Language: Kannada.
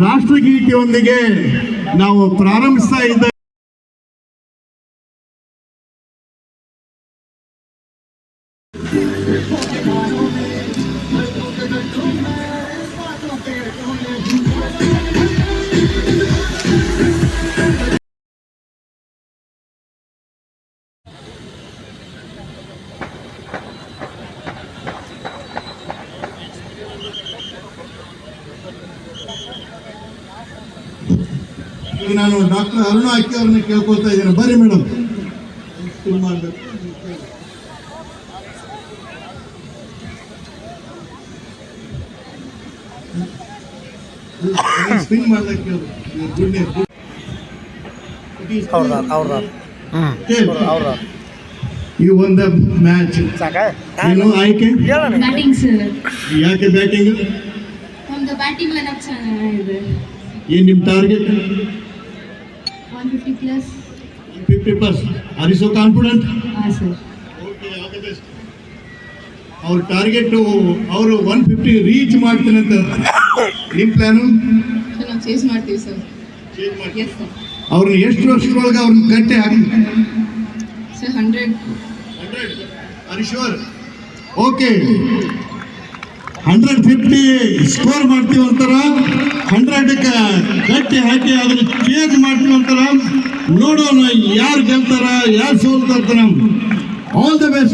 ರಾಷ್ಟ್ರಗೀತೆಯೊಂದಿಗೆ ನಾವು ಪ್ರಾರಂಭಿಸ್ತಾ ಇದ್ದ ನಾನು ಡಾಕ್ಟರ್ ಅರುಣ ಅಕ್ಕಿ ಅವ್ರನ್ನ ಕೇಳ್ಕೊಳ್ತಾ ಇದ್ದೇನೆ. ಬರ್ರಿ ಮೇಡಮ್, ಸ್ಪಿನ್ ಮಾಡ್ಲಿಕ್ಕೆ ಈ ಒಂದು ಮ್ಯಾಚ್ ಏನು ಆಯ್ಕೆ ಯಾಕೆ ಬ್ಯಾಟಿಂಗ್ ಏನ್ ನಿಮ್ target? 150+. Are you so confident? Sir. Okay, all the best. ಅವ್ರ ಟಾರ್ಗೆಟ್ ಅವರು 150 ರೀಚ್ ಮಾಡ್ತೀನಿ ಅಂತ ನಿಮ್ ಪ್ಲಾನು? ನಾವು ಚೇಸ್ ಮಾಡ್ತೀವಿ ಸರ್. ಅವ್ರನ್ನ ಎಷ್ಟು ವರ್ಷದೊಳಗೆ ಅವ್ರನ್ನ ಕಟ್ಟೆ ಹಾಕಿ? Sir 100. Are you sure? Okay. 150 score ಮಾಡ್ತೀವಿ ಅಂತಾರ, 100 ಗಟ್ಟಿ ಹಾಕಿ ಅದನ್ನ ಚೇಂಜ್ ಮಾಡ್ತೀವಿ ಅಂತಾರ. ನೋಡೋಣ ಯಾರು ಗೆಲ್ತಾರ, ಯಾರು ಸೋಲ್ತಾರ. All the best.